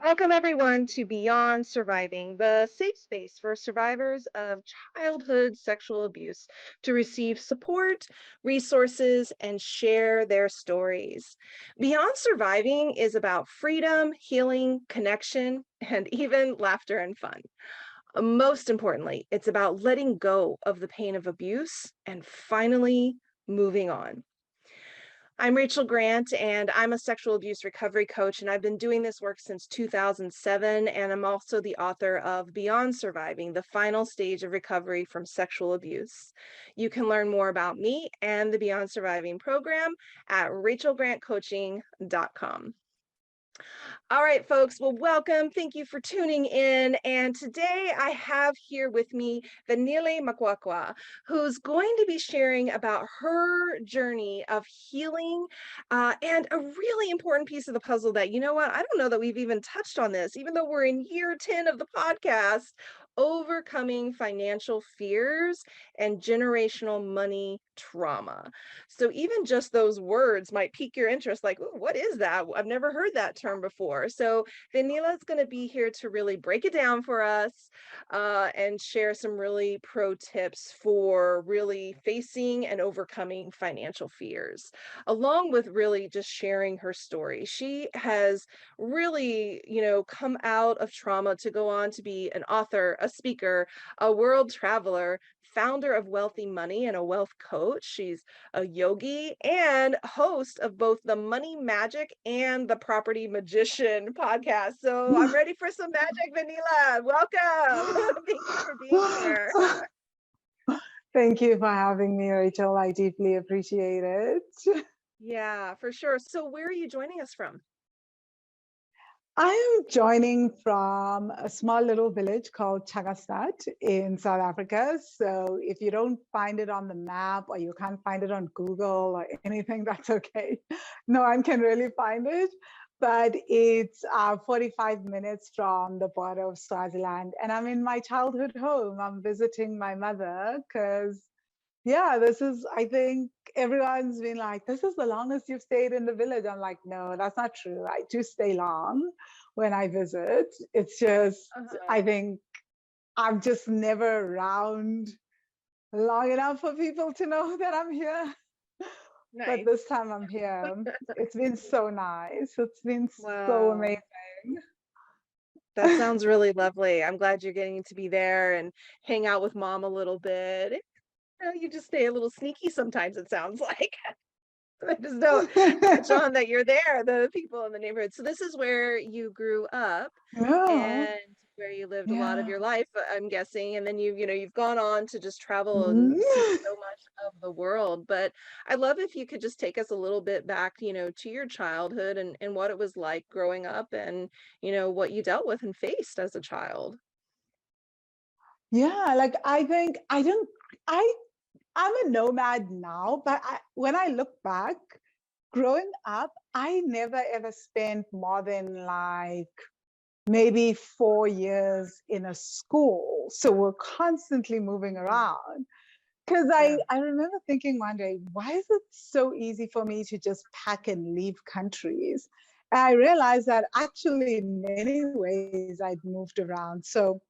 Welcome, everyone, to Beyond Surviving, the safe space for survivors of childhood sexual abuse to receive support, resources, and share their stories. Beyond Surviving is about freedom, healing, connection, and even laughter and fun. Most importantly, it's about letting go of the pain of abuse and finally moving on. I'm Rachel Grant, and I'm a sexual abuse recovery coach, and I've been doing this work since 2007, and I'm also the author of Beyond Surviving, the final stage of recovery from sexual abuse. You can learn more about me and the Beyond Surviving program at rachelgrantcoaching.com. All right, folks. Well, welcome. Thank you for tuning in. And today I have here with me Vangile Makwakwa, who's going to be sharing about her journey of healing and a really important piece of the puzzle that, you know what, I don't know that we've even touched on this, even though we're in year 10 of the podcast, overcoming financial fears and generational money trauma. So even just those words might pique your interest, like, ooh, what is that? I've never heard that term before. So Vanila is going to be here to really break it down for us and share some really pro tips for really facing and overcoming financial fears, along with really just sharing her story. She has really, come out of trauma to go on to be an author, a speaker, a world traveler, founder of Wealthy Money and a wealth coach. She's a yogi and host of both the Money Magic and the Property Magician podcast. So I'm ready for some magic, Vanilla. Welcome. Thank you for being here. Thank you for having me, Rachel. I deeply appreciate it. Yeah, for sure. So where are you joining us from? I am joining from a small little village called Chagastad in South Africa. So if you don't find it on the map or you can't find it on Google or anything, that's okay. No one can really find it. But it's 45 minutes from the border of Swaziland. And I'm in my childhood home. I'm visiting my mother because yeah, I think everyone's been like, this is the longest you've stayed in the village. I'm like, no, that's not true. I do stay long when I visit. It's just, I think I'm just never around long enough for people to know that I'm here. Nice. But this time I'm here. It's been so nice. It's been so amazing. That sounds really lovely. I'm glad you're getting to be there and hang out with mom a little bit. You just stay a little sneaky sometimes, it sounds like. I just don't catch on that you're there, the people in the neighborhood. So this is where you grew up and where you lived a lot of your life, I'm guessing. And then you've gone on to just travel and see so much of the world. But I'd love if you could just take us a little bit back, to your childhood and what it was like growing up and, what you dealt with and faced as a child. Yeah, like I think I'm a nomad now, but when I look back, growing up, I never ever spent more than like maybe 4 years in a school. So we're constantly moving around. Because I remember thinking one day, why is it so easy for me to just pack and leave countries? And I realized that actually in many ways I'd moved around. So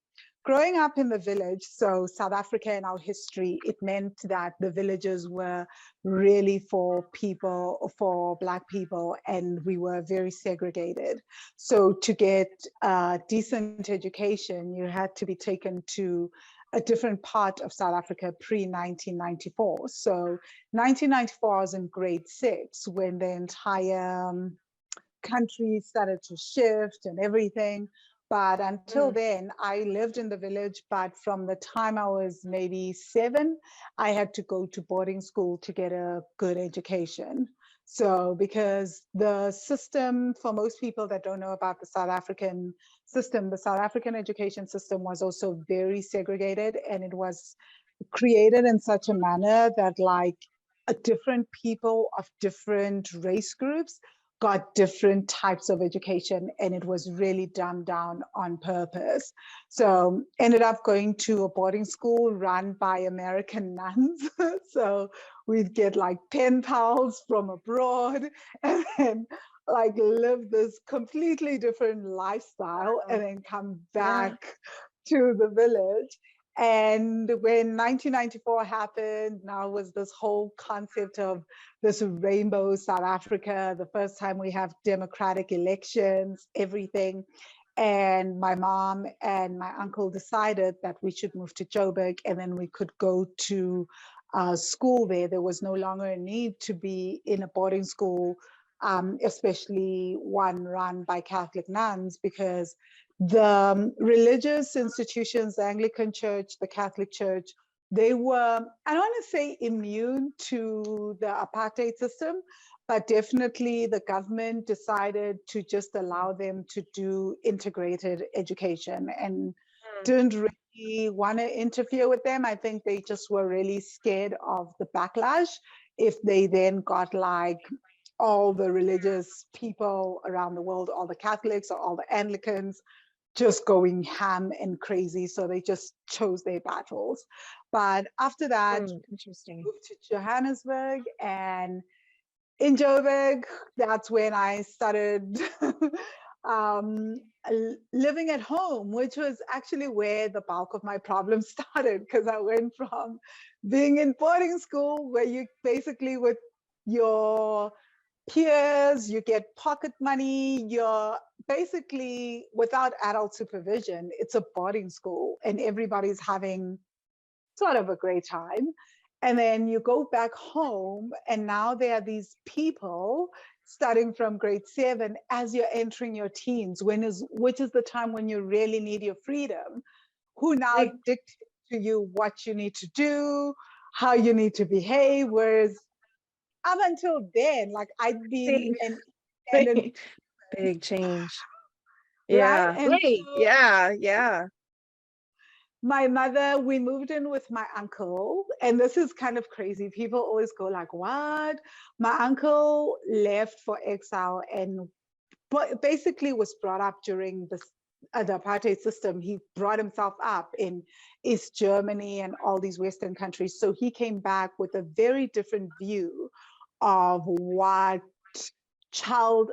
growing up in the village, so South Africa in our history, it meant that the villages were really for people, for Black people, and we were very segregated. So to get a decent education, you had to be taken to a different part of South Africa pre-1994. So 1994, I was in grade 6 when the entire country started to shift and everything. But until then, I lived in the village. But from the time I was maybe 7, I had to go to boarding school to get a good education. So, because the system, for most people that don't know about the South African system, the South African education system was also very segregated, and it was created in such a manner that, like, different people of different race groups got different types of education, and it was really dumbed down on purpose. So ended up going to a boarding school run by American nuns. So we'd get like pen pals from abroad, and then like live this completely different lifestyle and Wow. then come Yeah. back to the village. And when 1994 happened, now was this whole concept of this rainbow South Africa, the first time we have democratic elections, everything. And my mom and my uncle decided that we should move to Joburg and then we could go to school there. There was no longer a need to be in a boarding school, especially one run by Catholic nuns, because the religious institutions, the Anglican Church, the Catholic Church, they were, I don't want to say immune to the apartheid system, but definitely the government decided to just allow them to do integrated education and Mm, didn't really want to interfere with them. I think they just were really scared of the backlash if they then got like all the religious people around the world, all the Catholics or all the Anglicans just going ham and crazy. So they just chose their battles. But after that, interesting. moved to Johannesburg, and in Joburg, that's when I started um, living at home, which was actually where the bulk of my problems started, because I went from being in boarding school where you basically with your peers, you get pocket money, you're basically without adult supervision. It's a boarding school and everybody's having sort of a great time. And then you go back home, and now there are these people starting from grade 7 as you're entering your teens, which is the time when you really need your freedom, who now Big, dictate to you what you need to do, how you need to behave. Whereas up until then, like I'd been big, an independent, big, big change. right? Yeah. And Right. so Yeah. Yeah. my mother, we moved in with my uncle, and this is kind of crazy. People always go like, "What?" My uncle left for exile and basically was brought up during the apartheid system. He brought himself up in East Germany and all these Western countries. So he came back with a very different view of what child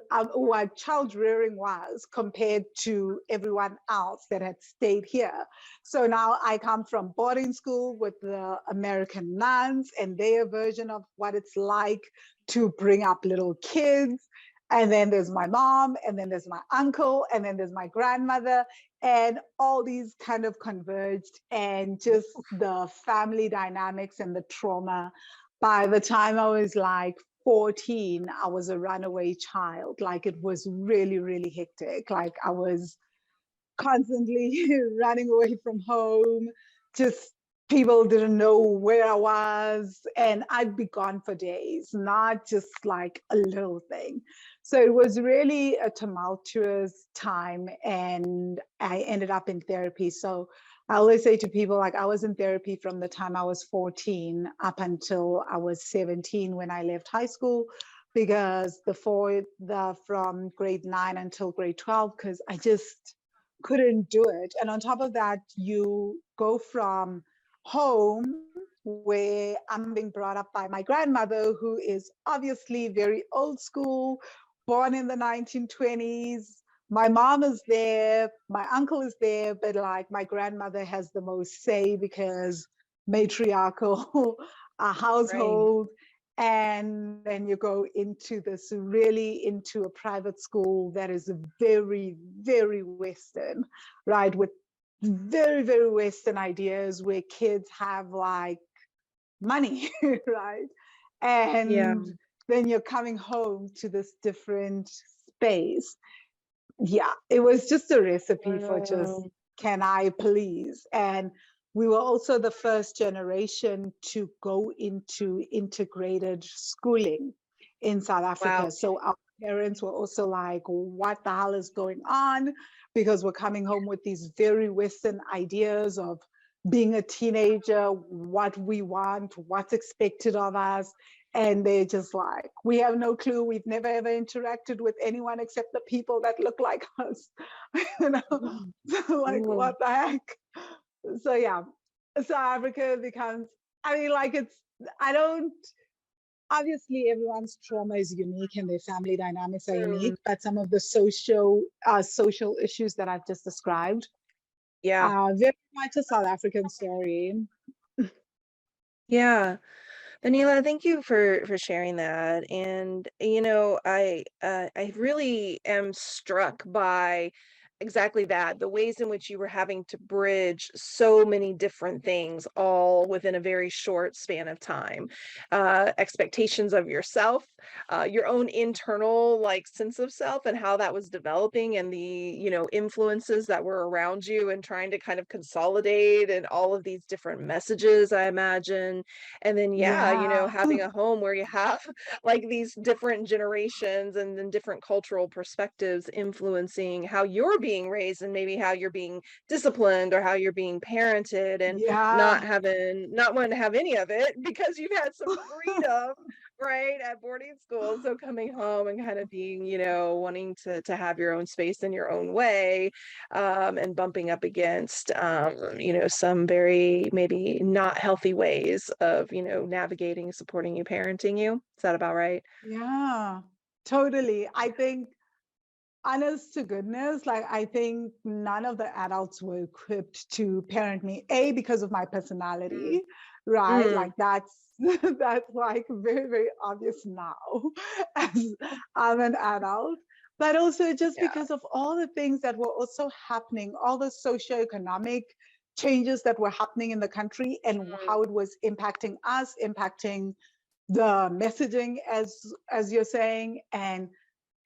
rearing was compared to everyone else that had stayed here. So now I come from boarding school with the American nuns and their version of what it's like to bring up little kids. And then there's my mom, and then there's my uncle, and then there's my grandmother, and all these kind of converged, and just the family dynamics and the trauma. By the time I was like 14, I was a runaway child. Like it was really, really hectic. Like I was constantly running away from home. Just people didn't know where I was, and I'd be gone for days, not just like a little thing. So it was really a tumultuous time, and I ended up in therapy. So I always say to people, like, I was in therapy from the time I was 14 up until I was 17 when I left high school, because from grade 9 until grade 12, because I just couldn't do it. And on top of that, you go from home where I'm being brought up by my grandmother, who is obviously very old school, born in the 1920s. My mom is there, my uncle is there, but like my grandmother has the most say because matriarchal Right. household. And then you go into a private school that is very, very Western, right? With very, very Western ideas where kids have like money, right? Yeah. And then you're coming home to this different space. Yeah, it was just a recipe for just, Wow. can I please? And we were also the first generation to go into integrated schooling in South Wow. Africa. So our parents were also like, what the hell is going on? Because we're coming home with these very Western ideas of being a teenager, what we want, what's expected of us. And they're just like, we have no clue. We've never ever interacted with anyone except the people that look like us. you know, Mm, so like, mm, what the heck? So yeah, South Africa becomes. I mean, like I don't. obviously everyone's trauma is unique and their family dynamics are Mm, unique, but some of the social issues that I've just described yeah. are very much a South African story. Yeah. Vanilla, thank you for sharing that. And I really am struck by exactly that, the ways in which you were having to bridge so many different things all within a very short span of time. Expectations of yourself, your own internal like sense of self and how that was developing and the, influences that were around you and trying to kind of consolidate and all of these different messages, I imagine. And then, yeah, Yeah, having a home where you have like these different generations and then different cultural perspectives influencing how you're being raised and maybe how you're being disciplined or how you're being parented and yeah, not wanting to have any of it because you've had some freedom, right, at boarding school. So coming home and kind of being, wanting to have your own space in your own way, and bumping up against, some very maybe not healthy ways of, navigating, supporting you, parenting you. Is that about right? yeah, totally. I think, honest to goodness, like I think none of the adults were equipped to parent me. A, because of my Mm, personality, right? mm, Like that's that's like very, very obvious now as I'm an adult. But also just yeah. because of all the things that were also happening, all the socioeconomic changes that were happening in the country and Mm, how it was impacting us, impacting the messaging as you're saying, and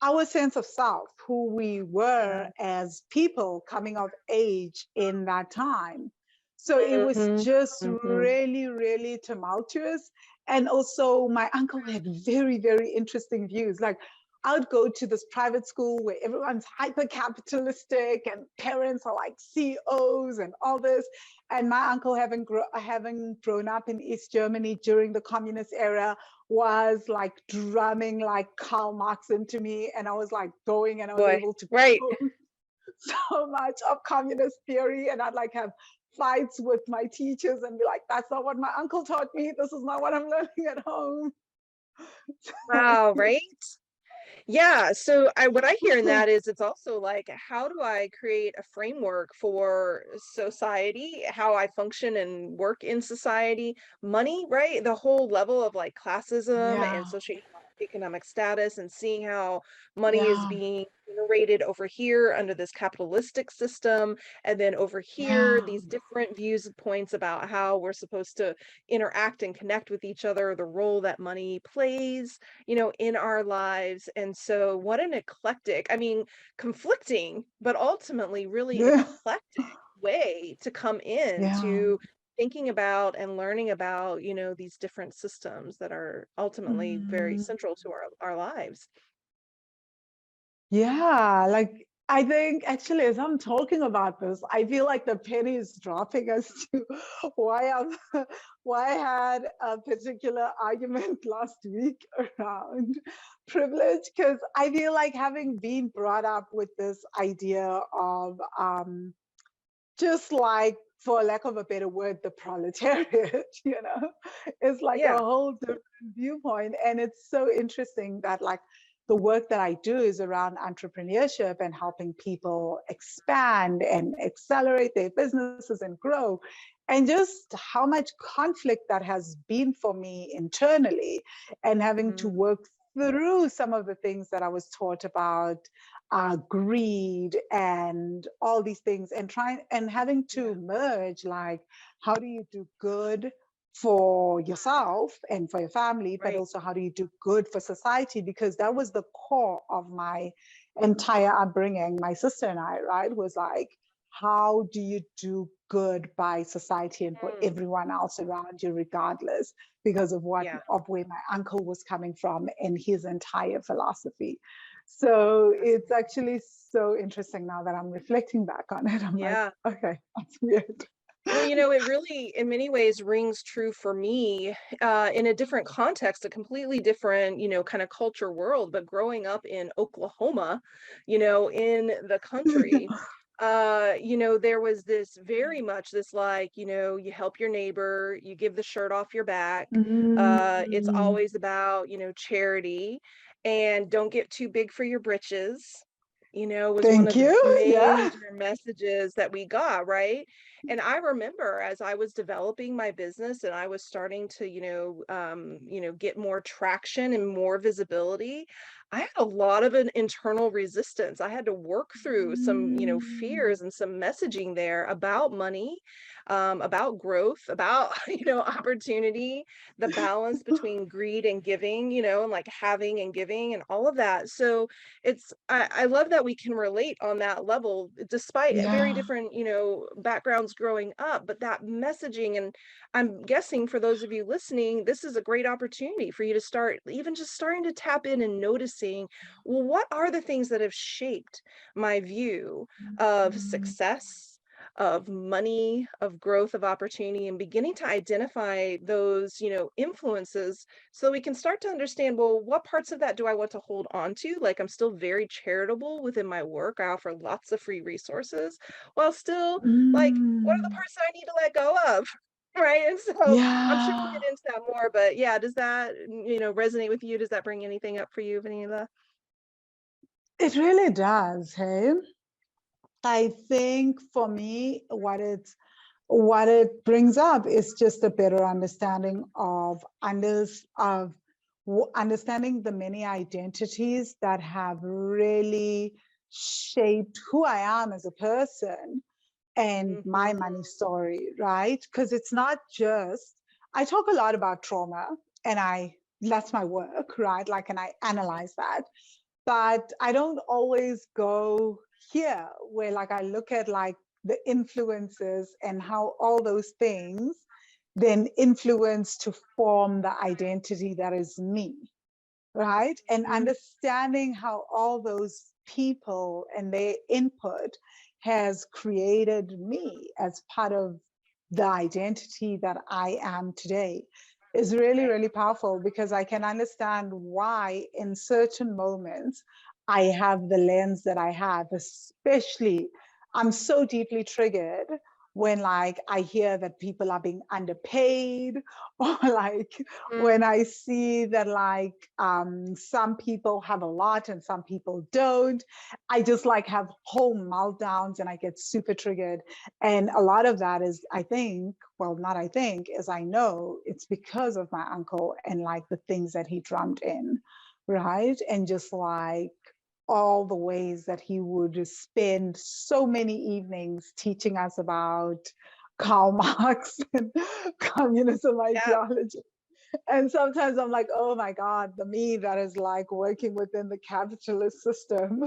our sense of self, who we were yeah. as people coming of age in that time. So it was Mhm, just mhm. really, really tumultuous. And also, my uncle had very, very interesting views. Like, I would go to this private school where everyone's hyper capitalistic and parents are like CEOs and all this. And my uncle, having grown up in East Germany during the communist era, was like drumming like Karl Marx into me. And I was like going and I was Boy, able to right. quote so much of communist theory. And I'd like have fights with my teachers and be like, that's not what my uncle taught me. This is not what I'm learning at home. Wow, right? Yeah, so what I hear in that is it's also like, how do I create a framework for society, how I function and work in society, money, right? The whole level of like classism and Yeah, socioeconomic status and seeing how money is yeah, being generated over here under this capitalistic system, and then over here, yeah, these different views and points about how we're supposed to interact and connect with each other, the role that money plays, in our lives. And so what an eclectic, I mean, conflicting, but ultimately really yeah, eclectic way to come in yeah. to thinking about and learning about, these different systems that are ultimately very Mhm. central to our lives. Yeah, like I think actually as I'm talking about this, I feel like the penny is dropping as to why I'm why I had a particular argument last week around privilege. Because I feel like having been brought up with this idea of just like for lack of a better word, the proletariat, it's like a Yeah. whole different viewpoint. And it's so interesting that like the work that I do is around entrepreneurship and helping people expand and accelerate their businesses and grow. And just how much conflict that has been for me internally, and having to Mhm. work through some of the things that I was taught about greed and all these things, and trying and having Yeah. to merge like how do you do good for yourself and for your family, but Right. also how do you do good for society, because that was the core of my entire upbringing. My sister and I, right, was like, how do you do good by society and for Mm. everyone else around you, regardless, because of what Yeah. of where my uncle was coming from and his entire philosophy. So it's Fascinating. actually so interesting now that I'm reflecting back on it. I'm like, Yeah. okay, that's weird. Well, it really, in many ways, rings true for me, in a different context, a completely different, kind of culture world. But growing up in Oklahoma, in the country, there was this very much this like, you help your neighbor, you give the shirt off your back. It's Mm, always about, charity, and don't get too big for your britches, was one thank of the you. Yeah. major messages that we got, right? And I remember as I was developing my business and I was starting to, get more traction and more visibility, I had a lot of an internal resistance. I had to work through some, Mm, fears and some messaging there about money, about growth, about, opportunity, the balance between greed and giving, and like having and giving and all of that. So I love that we can relate on that level, despite very yeah. different, backgrounds growing up, but that messaging, and I'm guessing for those of you listening, this is a great opportunity for you to start even just starting to tap in and noticing, well, what are the things that have shaped my view of Mm, success, of money, of growth, of opportunity, and beginning to identify those, influences so we can start to understand, well, what parts of that do I want to hold on to? Like, I'm still very charitable within my work. I offer lots of free resources while still, like, what are the mm, parts that I need to let go of? Right. And so I'm sure we'll yeah. get into that more, but yeah, does that, resonate with you? Does that bring anything up for you, Vanilla? It really does. Hey, I think for me, what it brings up is just a better understanding of understanding the many identities that have really shaped who I am as a person and my Mhm. money story, right? Because it's not just, I talk a lot about trauma and that's my work, right? Like, and I analyze that, but I don't always go here where like I look at like the influences and how all those things then influence to form the identity that is me, right? And Mhm. understanding how all those people and their input has created me as part of the identity that I am today is really, Right. really powerful because I can understand why in certain moments I have the lens that I have, especially I'm so deeply triggered when like I hear that people are being underpaid or like when Mm. I see that like some people have a lot and some people don't, I just like have whole meltdowns and I get super triggered. And a lot of that is, I think, well, not I think, is I know it's because of my uncle and like the things that he drummed in, right? And just like all the ways that he would spend so many evenings teaching us about Karl Marx and communism Yeah, ideology. And sometimes I'm like, oh my God, the me that is like working within the capitalist system.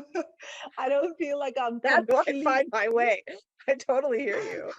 I don't feel like I'm that's why I complete, find my way. I totally hear you.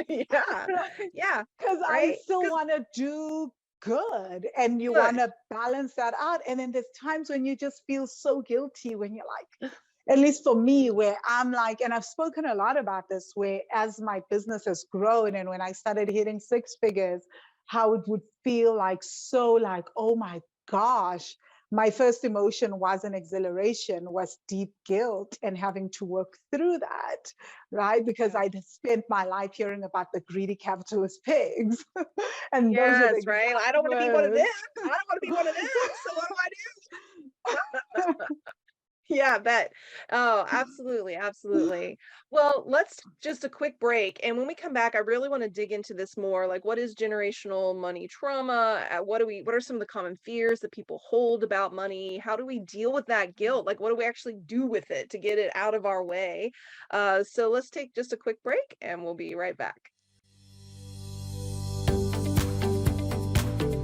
Yeah. right? Yeah. Because I Right. still 'Cause want to do good and you want good. to balance that out. And then there's times when you just feel so guilty when you're like, at least for me, where I'm like, and I've spoken a lot about this, where as my business has grown and when I started hitting six figures, how it would feel like so like, oh my gosh, my first emotion wasn't exhilaration, was deep guilt and having to work through that, right? Because Yeah. I'd spent my life hearing about the greedy capitalist pigs. And those are the Yes, right. I exact don't want to be one of them. words. I don't want to be one of them. So what do I do? Yeah, I bet. Oh, absolutely, absolutely. Well, let's just a quick break. And when we come back, I really want to dig into this more. Like, what is generational money trauma? What are some of the common fears that people hold about money? How do we deal with that guilt? Like, what do we actually do with it to get it out of our way? So let's take just a quick break and we'll be right back.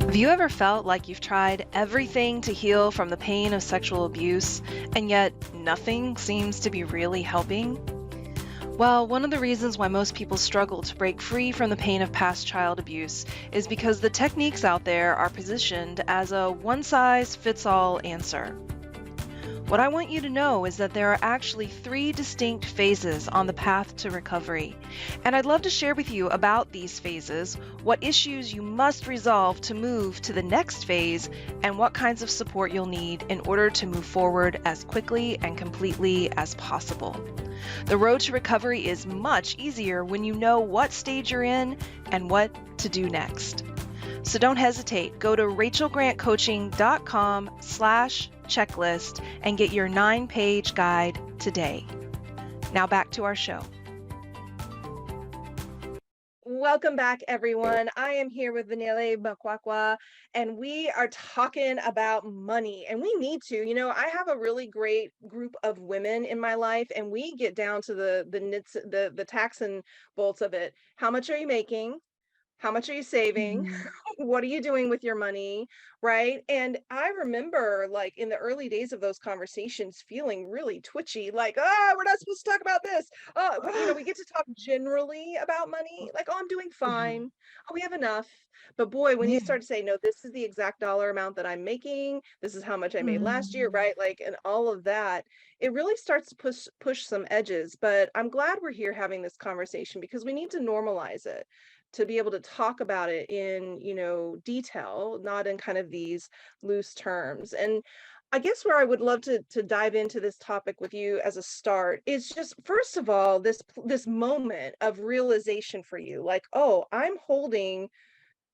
Have you ever felt like you've tried everything to heal from the pain of sexual abuse, and yet nothing seems to be really helping? Well, one of the reasons why most people struggle to break free from the pain of past child abuse is because the techniques out there are positioned as a one-size-fits-all answer. What I want you to know is that there are actually 3 distinct phases on the path to recovery. And I'd love to share with you about these phases, what issues you must resolve to move to the next phase, and what kinds of support you'll need in order to move forward as quickly and completely as possible. The road to recovery is much easier when you know what stage you're in and what to do next. So don't hesitate. Go to rachelgrantcoaching.com/checklist and get your 9-page guide today. Now back to our show. Welcome back, everyone. I am here with Vangile Makwakwa, and we are talking about money. And we need to. I have a really great group of women in my life, and we get down to the nits, the tax and bolts of it. How much are you making? How much are you saving? Mhm. What are you doing with your money? Right. And I remember, like, in the early days of those conversations feeling really twitchy, like, we're not supposed to talk about this. We get to talk generally about money, like, oh, I'm doing Yeah. fine. Oh, we have enough. But boy, when you Yeah. start to say, no, this is the exact dollar amount that I'm making, this is how much I made last year, Mhm. right? Like, and all of that, it really starts to push some edges. But I'm glad we're here having this conversation because we need to normalize it, to be able to talk about it in, detail, not in kind of these loose terms. And I guess where I would love to dive into this topic with you as a start is just, first of all, this moment of realization for you, like, oh, I'm holding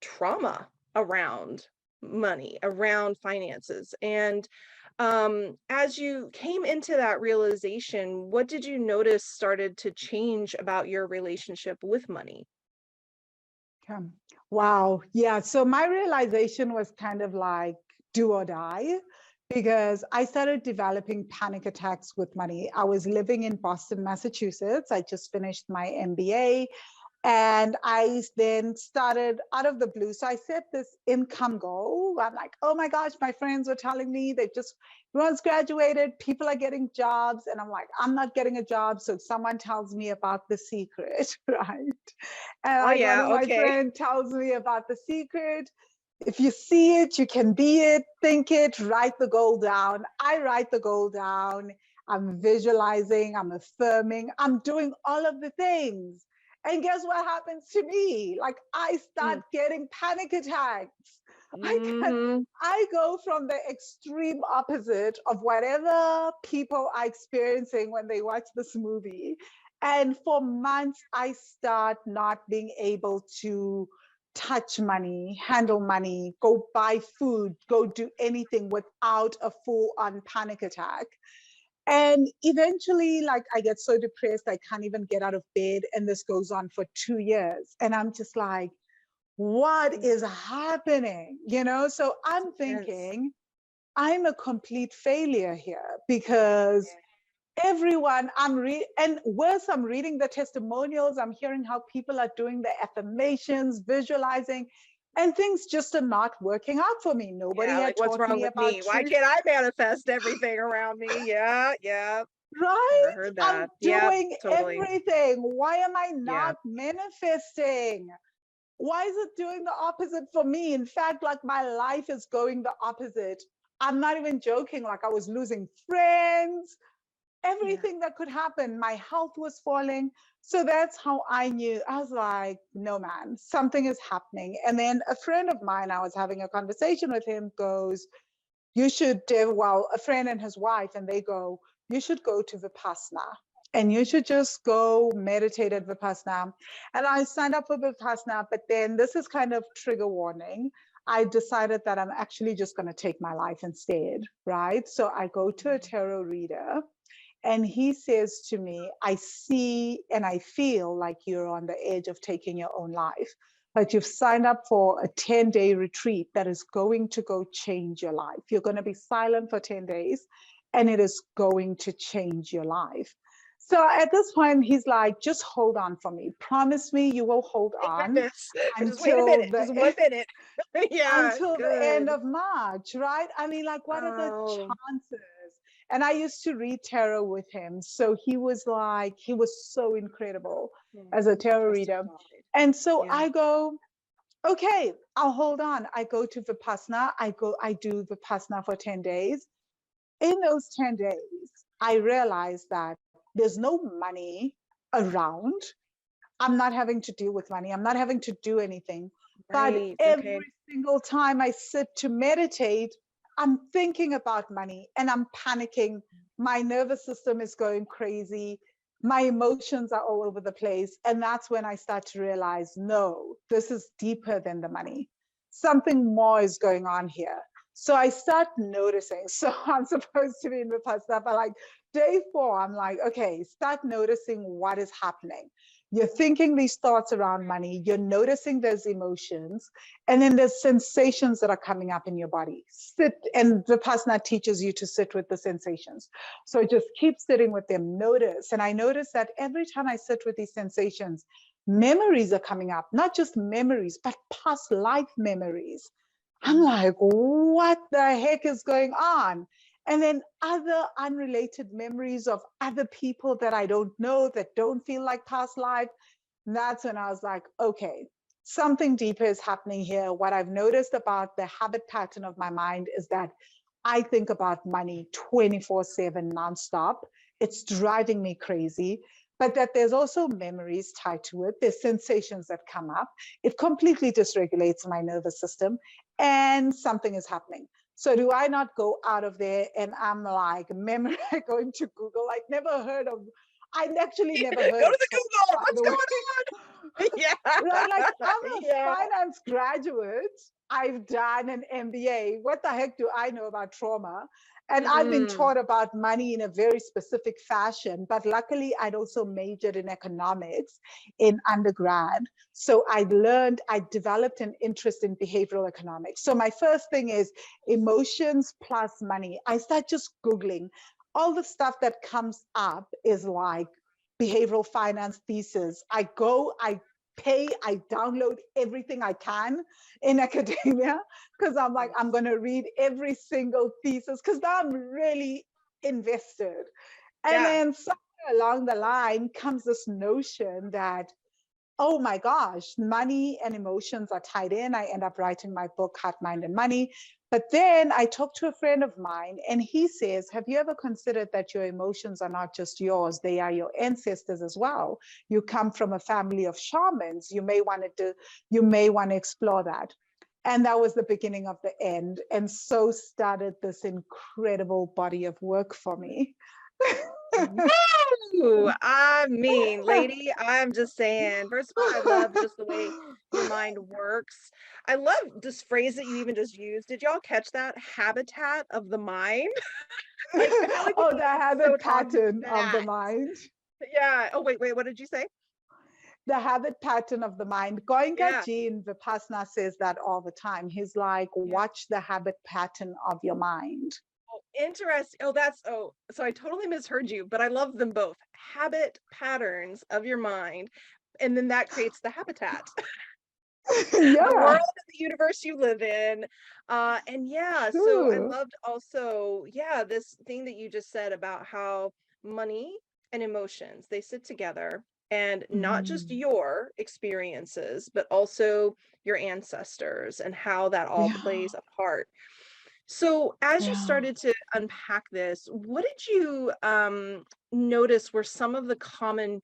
trauma around money, around finances. And as you came into that realization, what did you notice started to change about your relationship with money? Okay. Wow. Yeah. So my realization was kind of like do or die because I started developing panic attacks with money. I was living in Boston, Massachusetts. I just finished my MBA. And I then started out of the blue. So I set this income goal. I'm like, oh my gosh, my friends were telling me they just everyone's graduated, people are getting jobs. And I'm like, I'm not getting a job. So someone tells me about The Secret, right? And Oh like one yeah, of my okay. friends tells me about The Secret. If you see it, you can be it, think it, write the goal down. I write the goal down. I'm visualizing, I'm affirming, I'm doing all of the things. And guess what happens to me? Like I start Mm. getting panic attacks. I can Mhm. I go from the extreme opposite of whatever people are experiencing when they watch this movie. And for months, I start not being able to touch money, handle money, go buy food, go do anything without a full on panic attack. And eventually, like, I get so depressed, I can't even get out of bed. And this goes on for 2 years. And I'm just like, what is Yeah, happening? So it's I'm intense. thinking I'm a complete failure here because everyone and worse, I'm reading the testimonials, I'm hearing how people are doing the affirmations, visualizing, and things just are not working out for me. Nobody Yeah, had like, what's taught wrong me with about me? Why truth. can't I manifest everything around me? Yeah, yeah. Right? Never heard I'm that. Yep, doing totally. everything. Why am I Yeah. not manifesting? Why is it doing the opposite for me? In fact, like my life is going the opposite. I'm not even joking. Like I was losing friends, Yeah. everything that could happen. My health was falling. So that's how I knew. I was like, no, man, something is happening. And then a friend of mine, I was having a conversation with him, goes, you should, well, a friend and his wife, and they go, you should go to Vipassana and you should just go meditate at Vipassana. And I signed up for Vipassana, but then this is kind of trigger warning. I decided that I'm actually just going to take my life instead, right? So I go to a Mhm. tarot reader and he says to me, I see and I feel like you're on the edge of taking your own life, but you've signed up for a 10-day retreat that is going to go change your life. You're going to be silent for 10 days and it is going to change your life. So at this point, he's like, just hold on for me. Promise me you will hold Thank on goodness. Just wait a until minute. the Just 1 minute. Yeah, end good. of March, right? I mean, like, what are the Oh, chances? And I used to read tarot with him. So he was like, he was so incredible yeah. as a tarot reader. Justified. And so Yeah. I go, okay, I'll hold on. I go to Vipassana. I do Vipassana for 10 days. in those 10 days, I realized that there's no money around. I'm not having to deal with money. I'm not having to do anything. But Right. Okay. every single time I sit to meditate, I'm thinking about money and I'm panicking. My nervous system is going crazy. My emotions are all over the place. And that's when I start to realize, no, this is deeper than the money. Something more is going on here. So I start noticing. So I'm supposed to be in Vipassana, but like day 4, I'm like, okay, start noticing what is happening. You're thinking these thoughts around money, you're noticing those emotions, and then there's sensations that are coming up in your body. Sit, and Vipassana teaches you to sit with the sensations. So just keep sitting with them, notice. And I notice that every time I sit with these sensations, memories are coming up, not just memories, but past life memories. I'm like, what the heck is going on? And then other unrelated memories of other people that I don't know, that don't feel like past life. And that's when I was like, okay, something deeper is happening here. What I've noticed about the habit pattern of my mind is that I think about money 24/7 nonstop. It's driving me crazy. But that there's also memories tied to it. There's sensations that come up. It completely dysregulates my nervous system, and something is happening. So do I not go out of there and I'm like, memory, going to Google, like never heard of, I actually never Go heard of to the trauma, Google. by What's the way. going on? Right? Like Yeah. I'm a Yeah. finance graduate. I've done an MBA. What the heck do I know about trauma? And I've been Mm-mm. taught about money in a very specific fashion. But luckily, I'd also majored in economics in undergrad. So I developed an interest in behavioral economics. So my first thing is emotions plus money. I start just Googling. All the stuff that comes up is like behavioral finance thesis. I pay, I download everything I can in academia because I'm like, I'm going to read every single thesis because now I'm really invested. And Yeah. then somewhere along the line comes this notion that, oh my gosh, money and emotions are tied in. I end up writing my book, Heart, Mind, and Money. But then I talked to a friend of mine, and he says, have you ever considered that your emotions are not just yours? They are your ancestors as well. You come from a family of shamans. You may want to explore that. And that was the beginning of the end. And so started this incredible body of work for me. Woo! I mean, lady, I'm just saying, first of all, I love just the way your mind works. I love this phrase that you even just used. Did y'all catch that? Habitat of the mind. Like, I feel like we Oh, need the an episode habit on pattern of the that. mind. Yeah. Oh, wait, what did you say? The habit pattern of the mind. Goenka Yeah. Ji in Vipassana says that all the time. He's like, Yeah. watch the habit pattern of your mind. Oh, interesting. So I totally misheard you, but I love them both. Habit patterns of your mind, and then that creates the habitat. The world Yeah, and the universe you live in. And yeah, so I true. loved also, yeah, this thing that you just said about how money and emotions, they sit together, and not just Mhm. your experiences, but also your ancestors and how that all Yeah, plays a part. So as you yeah. started to unpack this, what did you notice were some of the common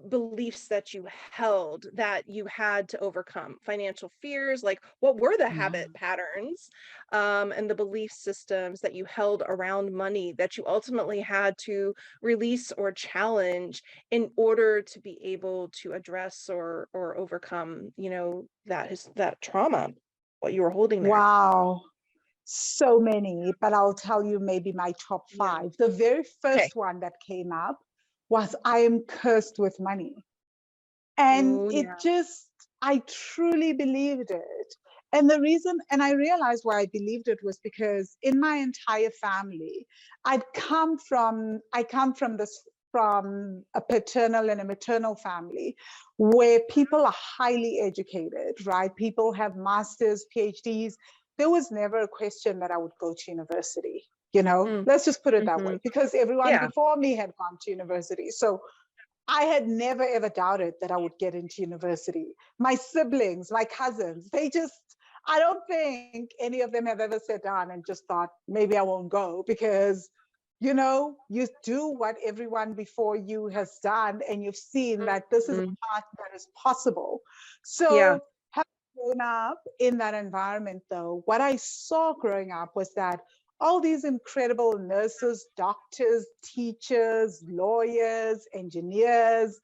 beliefs that you held that you had to overcome? Financial fears, like what were the Yeah. habit patterns and the belief systems that you held around money that you ultimately had to release or challenge in order to be able to address or overcome, that trauma, what you were holding there? Wow. So many, but I'll tell you maybe my top Yeah. 5. The very Okay. first one that came up was I am cursed with money. And Oh, it yeah. just, I truly believed it. And the reason, and I realized why I believed it was because in my entire family, I come from from a paternal and a maternal family where people are highly educated, right? People have masters, PhDs. There was never a question that I would go to university, Mm, let's just put it that mhm. way, because everyone Yeah. before me had gone to university. So I had never ever doubted that I would get into university. My siblings, my cousins, I don't think any of them have ever sat down and just thought, maybe I won't go, because, you do what everyone before you has done, and you've seen that this is a Mm, path that is possible. yeah. So, having grown up in that environment, though, what I saw growing up was that all these incredible nurses, doctors, teachers, lawyers, engineers,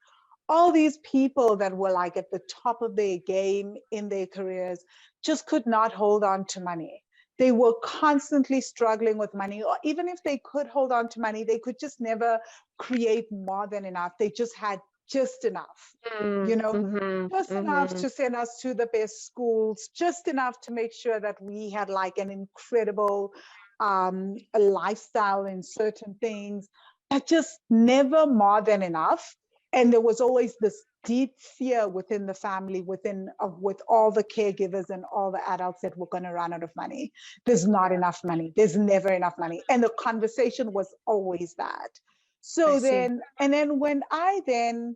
all these people that were like at the top of their game in their careers just could not hold on to money. They were constantly struggling with money, or even if they could hold on to money, they could just never create more than enough. They just had just enough, you Mm, know, mhm, just enough mhm. to send us to the best schools, just enough to make sure that we had like an incredible a lifestyle in certain things, but just never more than enough. And there was always this deep fear within the family, with all the caregivers and all the adults, that we're going to run out of money. There's not Yeah, enough money. There's never enough money. And the conversation was always that. I So see. then, and then when I then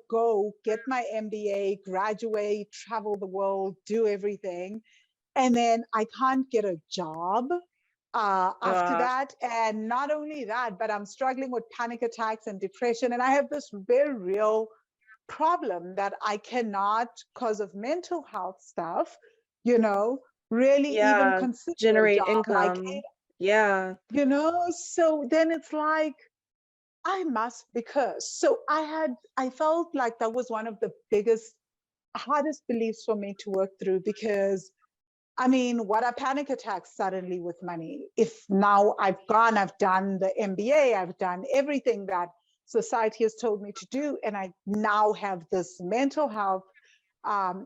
go get my MBA, graduate, travel the world, do everything, and then I can't get a job after Uh, that. And not only that, but I'm struggling with panic attacks and depression. And I have this very real problem that I cannot, because of mental health stuff, you know, really even yeah, consider a generate job. Like, income. Yeah. so then it's like, I must, because so I felt like that was one of the biggest, hardest beliefs for me to work through, because I mean, what are panic attacks suddenly with money? If now I've done the MBA, I've done everything that society has told me to do, and I now have this mental health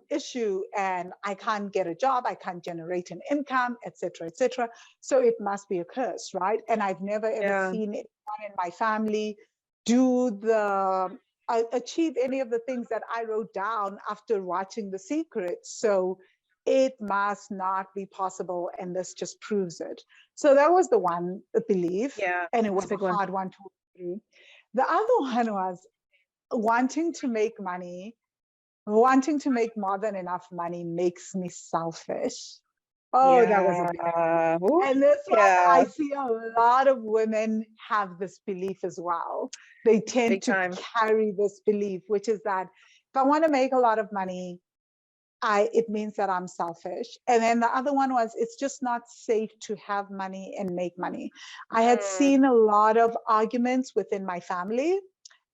issue, and I can't get a job, I can't generate an income, etc., etc. So it must be a curse, right? And I've never ever Yeah. seen anyone in my family achieve any of the things that I wrote down after watching The Secret. So it must not be possible, and this just proves it. So that was the one belief, Yeah. and it It's a was a big one. hard one to work through. The other one was wanting to make money. Wanting to make more than enough money makes me selfish. Oh, that was a big one. Yeah. Ooh, And this one, I yeah. see a lot of women have this belief as well. They tend Big to time. carry this belief, which is that if I want to make a lot of money, it means that I'm selfish. And then the other one was, it's just not safe to have money and make money. I had Mm, seen a lot of arguments within my family,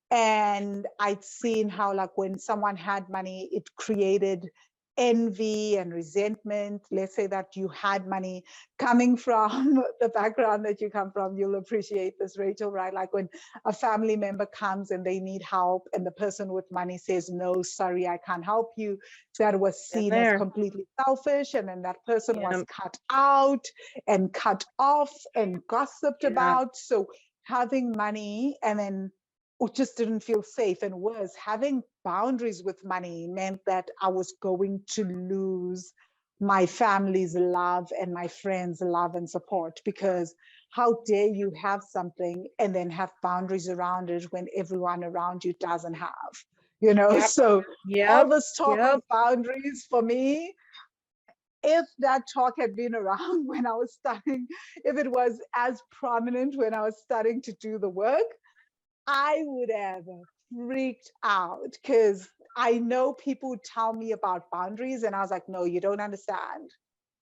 and I'd seen how, like, when someone had money, it created envy and resentment. Let's say that you had money. Coming from the background that you come from, you'll appreciate this, Rachel, right? Like when a family member comes and they need help, and the person with money says, no, sorry, I can't help you. That was been seen as there. completely selfish. And then that person was Yeah. cut out and cut off and gossiped Yeah. about. So having money, and then it just didn't feel safe. And worse, having boundaries with money meant that I was going to lose my family's love and my friends' love and support, because how dare you have something and then have boundaries around it when everyone around you doesn't have, Yep. So all Yep. this talk Yep. of boundaries for me, if that talk had been around when I was studying, if it was as prominent when I was starting to do the work, I would have freaked out, because I know people tell me about boundaries, and I was like, no, you don't understand.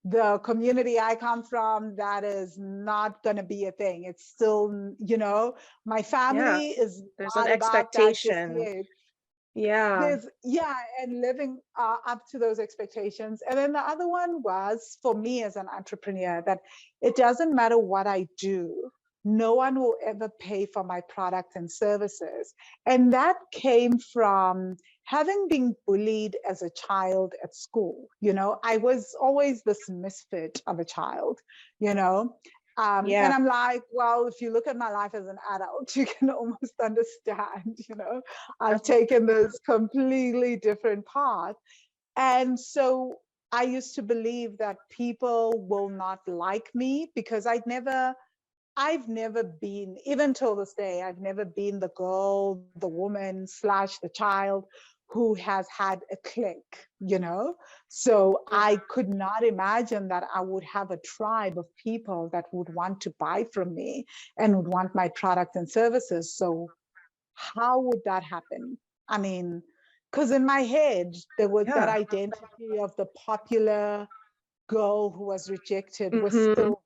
The community I come from, that is not going to be a thing. It's still, my Yeah. family is There's an not about that just expectation. yet. Yeah. And living up to those expectations. And then the other one was, for me as an entrepreneur, that it doesn't matter what I do, no one will ever pay for my products and services. And that came from having been bullied as a child at school. I was always this misfit of a child, you know and Yeah. I'm like, well, if you look at my life as an adult, you can almost understand, I've Definitely. taken this completely different path. And so I used to believe that people will not like me, because I've never been, even till this day, I've never been the girl, the woman slash the child who has had a click, you know? So I could not imagine that I would have a tribe of people that would want to buy from me and would want my product and services. So how would that happen? I mean, because in my head, there was that Yeah. identity of the popular girl who was rejected was Mhm. still,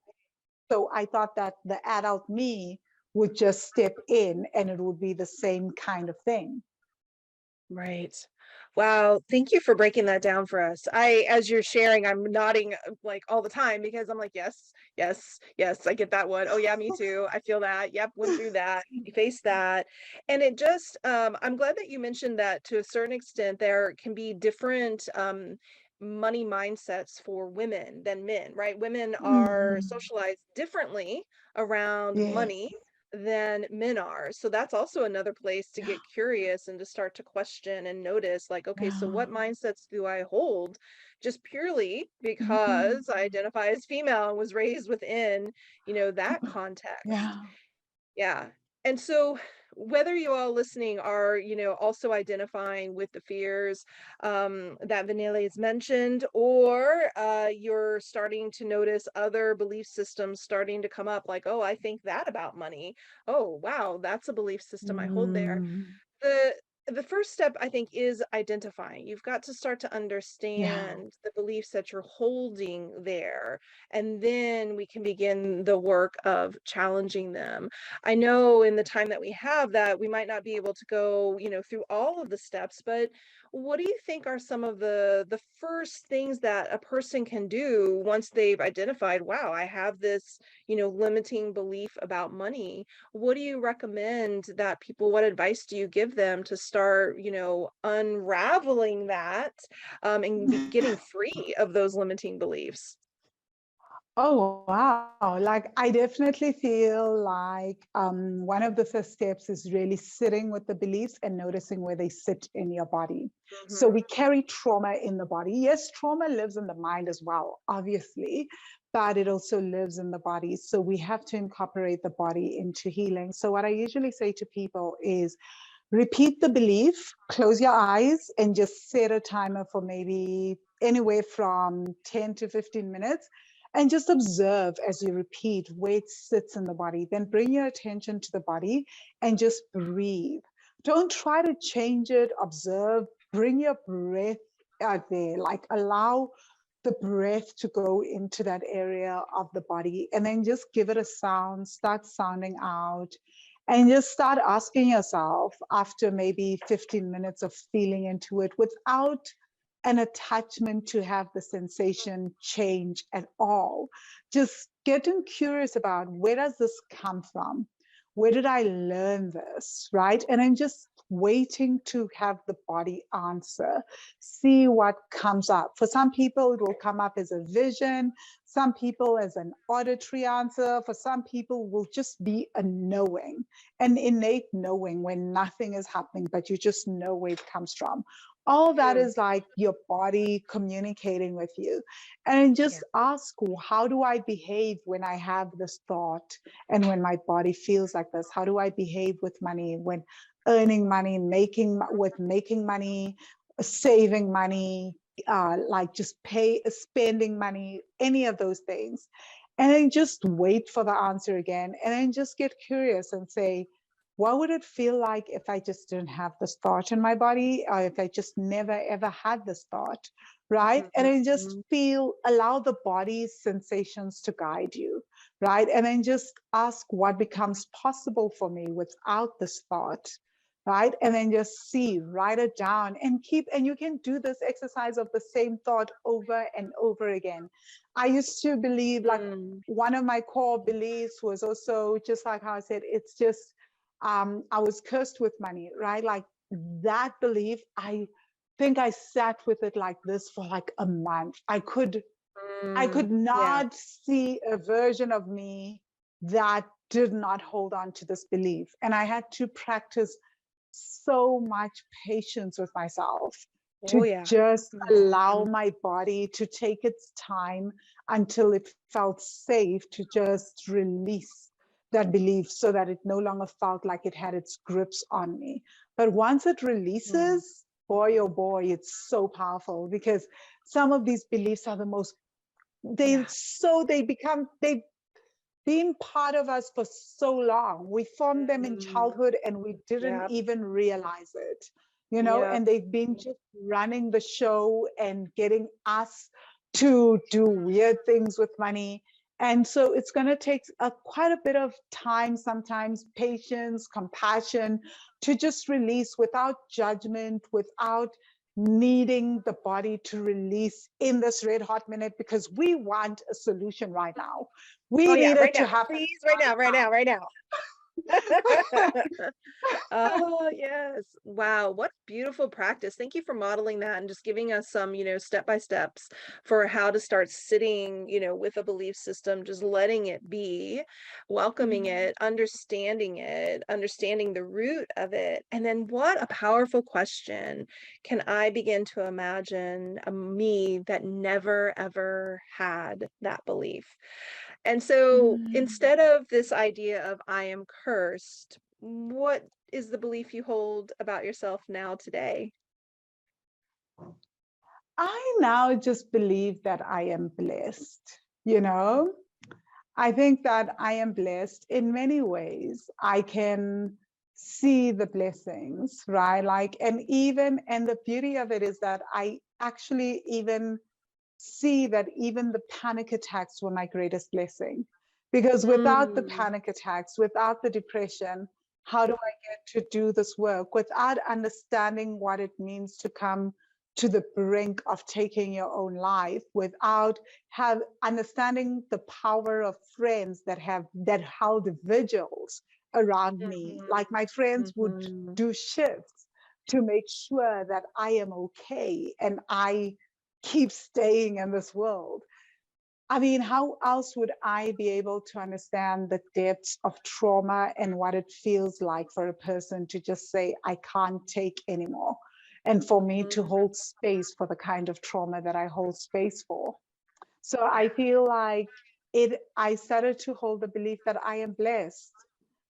so I thought that the adult me would just step in and it would be the same kind of thing. Right. Wow. Thank you for breaking that down for us. As you're sharing, I'm nodding like all the time because I'm like, yes, yes, yes, I get that one. Oh yeah, me too. I feel that. Yep, went through that, faced that. And it just, I'm glad that you mentioned that to a certain extent, there can be different, money mindsets for women than men, right? Women are Mm, socialized differently around yeah. money than men are. So that's also another place to Yeah. get curious and to start to question and notice, like, okay, so Yeah. what mindsets do I hold just purely Mhm. because I identify as female and was raised within, that context? Yeah. Yeah. And so whether you all listening are, also identifying with the fears that Vanille has mentioned, or you're starting to notice other belief systems starting to come up, like, oh, I think that about money. Oh, wow, that's a belief system I hold there. Mm, The the first step, I think, is identifying. You've got to start to yeah. understand the beliefs that you're holding there, and then we can begin the work of challenging them. I know in the time that we have that we might not be able to go, through all of the steps, but what do you think are some of the first things that a person can do once they've identified, wow, I have this, limiting belief about money? What do you recommend that people, what advice do you give them to start, unraveling that, and getting free of those limiting beliefs? Oh, wow. Like, I definitely feel like one of the first steps is really sitting with the beliefs and noticing where they sit in your body. So Mhm. we carry trauma in the body. Yes, trauma lives in the mind as well, obviously, but it also lives in the body. So we have to incorporate the body into healing. So what I usually say to people is repeat the belief, close your eyes, and just set a timer for maybe anywhere from 10 to 15 minutes. And just observe as you repeat where it sits in the body. Then bring your attention to the body and just breathe. Don't try to change it, observe, bring your breath out there, like allow the breath to go into that area of the body and then just give it a sound, start sounding out, and just start asking yourself after maybe 15 minutes of feeling into it without an attachment to have the sensation change at all. Just getting curious about where does this come from? Where did I learn this? Right? And then just waiting to have the body answer, see what comes up. For some people, it will come up as a vision. Some people as an auditory answer. For some people, will just be a knowing, an innate knowing when nothing is happening, but you just know where it comes from. All that Mm, is like your body communicating with you. And yeah. just ask, how do I behave when I have this thought and when my body feels like this? How do I behave with money, when earning money, making money, saving money, like just spending money, any of those things? And then just wait for the answer again. And then just get curious and say, what would it feel like if I just didn't have this thought in my body, or if I just never ever had this thought, right? And then just Mhm. allow the body's sensations to guide you, right? And then just ask what becomes possible for me without this thought, right? And then just see, write it down and and you can do this exercise of the same thought over and over again. I used to believe, like, Mm, one of my core beliefs was also just like how I said, it's just, I was cursed with money, right? Like that belief, I think I sat with it like this for like a month. I could yeah. not see a version of me that did not hold on to this belief. And I had to practice so much patience with myself Oh, to yeah. just allow Mhm. my body to take its time until it felt safe to just release that belief so that it no longer felt like it had its grips on me. But once it Mm. releases, boy, oh boy, it's so powerful, because some of these beliefs are the most, Yeah. they've been part of us for so long. We formed them in Mm, childhood and we didn't yep. even realize it, Yep. and they've been just running the show and getting us to do weird things with money. And so it's going to take quite a bit of time, sometimes patience, compassion, to just release without judgment, without needing the body to release in this red hot minute, because we want a solution right now. Oh We yeah, need right it now. to happen Please, right now, right now, right now. right now. Oh, yes. Wow, what beautiful practice. Thank you for modeling that and just giving us some, step by steps for how to start sitting, with a belief system, just letting it be, welcoming Mm. it, understanding the root of it. And then what a powerful question. Can I begin to imagine a me that never ever had that belief? And so Mm. instead of this idea of I am cursed, what is the belief you hold about yourself now today? I now just believe that I am blessed, you know? I think that I am blessed in many ways. I can see the blessings, right? And the beauty of it is that I actually even see that even the panic attacks were my greatest blessing. Because without the Mm, panic attacks, without the depression, how do I get to do this work? Without understanding what it means to come to the brink of taking your own life, without have understanding the power of friends that held vigils around me. mhm, Like my friends would mhm, do shifts to make sure that I am okay and I keep staying in this world. I mean, how else would I be able to understand the depths of trauma and what it feels like for a person to just say, I can't take anymore? And for me to mhm. hold space for the kind of trauma that I hold space for. So I feel like I started to hold the belief that I am blessed,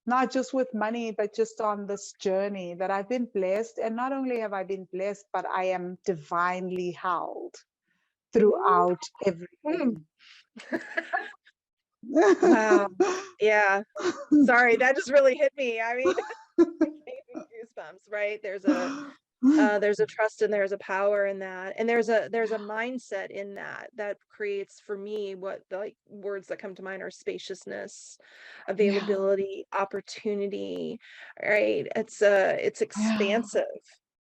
not just with money, but just on this journey that I've been blessed. And not only have I been blessed, but I am divinely held Ooh, throughout mm. everything. Wow. Yeah. Sorry, that just really hit me. I mean, it gave me goosebumps, right? There's a trust and there's a power in that, and there's a mindset in that that creates for me what the like words that come to mind are spaciousness, Yeah, availability, opportunity, right? It's yeah, expansive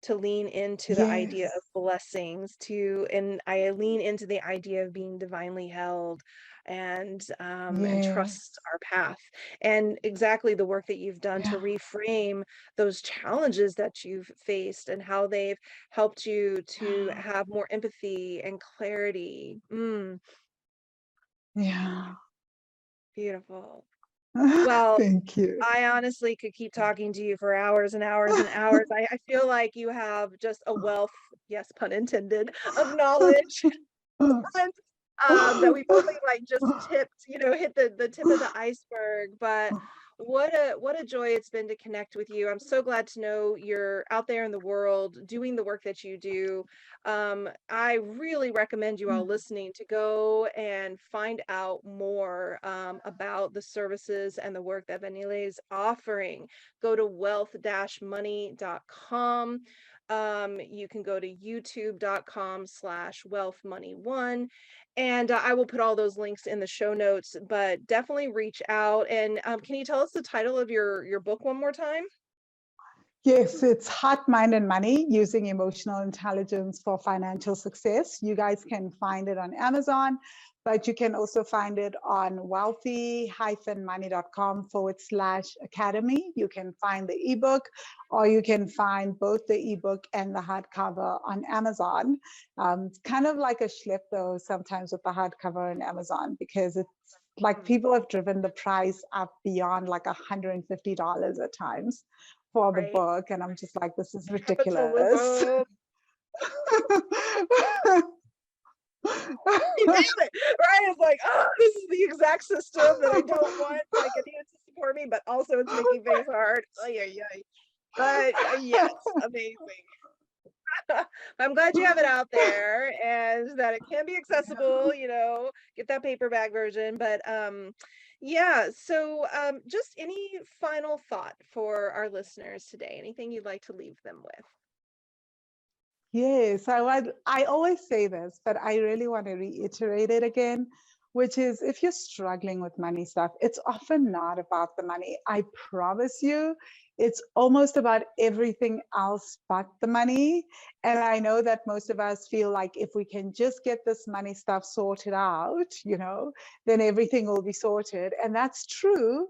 to lean into the idea yes, of blessings, to and I lean into the idea of being divinely held and trust yes, our path, and exactly the work that you've done to yeah, reframe those challenges that you've faced and how they've helped you to yeah, have more empathy and clarity. yeah. Beautiful. Well, Thank you. I honestly could keep talking to you for hours and hours and hours. I feel like you have just a wealth, yes, pun intended, of knowledge and, that we've only like just tipped, hit the tip of the iceberg. But what a joy it's been to connect with you. I'm so glad to know you're out there in the world doing the work that you do. I really recommend you all listening to go and find out more about the services and the work that Vanille is offering. Go to wealth-money.com. You can go to youtube.com/wealthmoney1, and I will put all those links in the show notes, but definitely reach out. And can you tell us the title of your book one more time? Yes, it's Heart, Mind, and Money, Using Emotional Intelligence for Financial Success. You guys can find it on Amazon, but you can also find it on wealthy-money.com/academy. You can find the ebook, or you can find both the ebook and the hardcover on Amazon. It's kind of like a schlep, though, sometimes with the hardcover on Amazon, because it's like people have driven the price up beyond like $150 at times for the Right. book, and I'm just like, this is ridiculous. Capitalism. Damn it. Right. It's like, oh, this is the exact system that I don't want. Like, I need it to support me, but also it's making things hard. Ay, ay, ay. But yes, amazing. I'm glad you have it out there and that it can be accessible, get that paperback version. But yeah, so just any final thought for our listeners today? Anything you'd like to leave them with? Yes, I always say this, but I really want to reiterate it again, which is if you're struggling with money stuff, it's often not about the money. I promise you, it's almost about everything else but the money. And I know that most of us feel like if we can just get this money stuff sorted out, then everything will be sorted. And that's true.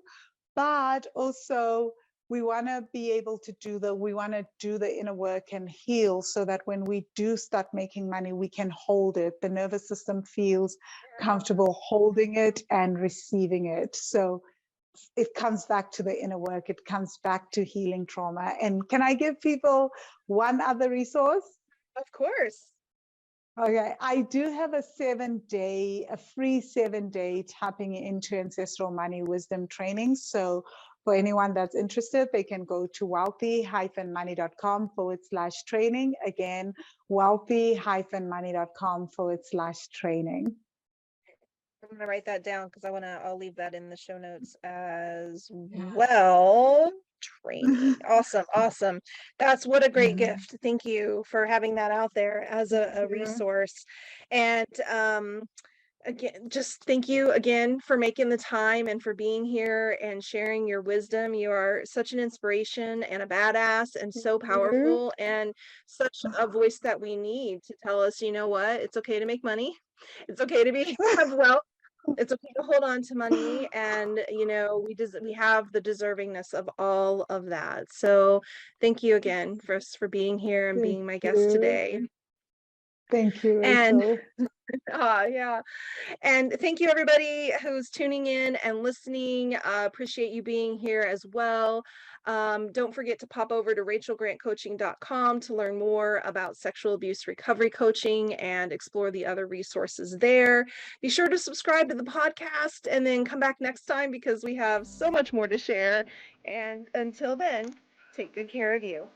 But also, we want to be able to we want to do the inner work and heal so that when we do start making money, we can hold it. The nervous system feels comfortable holding it and receiving it. So it comes back to the inner work. It comes back to healing trauma. And can I give people one other resource? Of course. Okay, I do have a free 7-day tapping into ancestral money wisdom training. So for anyone that's interested, they can go to wealthy-money.com/training. Again, wealthy-money.com/training. I'm gonna write that down because I'll leave that in the show notes as well. Training. Awesome, awesome. What a great gift. Thank you for having that out there as a resource. And again, just thank you again for making the time and for being here and sharing your wisdom. You are such an inspiration and a badass and so powerful and such a voice that we need to tell us, you know what, it's okay to make money. It's okay to have wealth. It's okay to hold on to money, and we have the deservingness of all of that. So thank you again for being here and being my guest today. Thank you, And Rachel. yeah. And thank you, everybody who's tuning in and listening. Appreciate you being here as well. Don't forget to pop over to rachelgrantcoaching.com to learn more about sexual abuse recovery coaching and explore the other resources there. Be sure to subscribe to the podcast and then come back next time because we have so much more to share. And until then, take good care of you.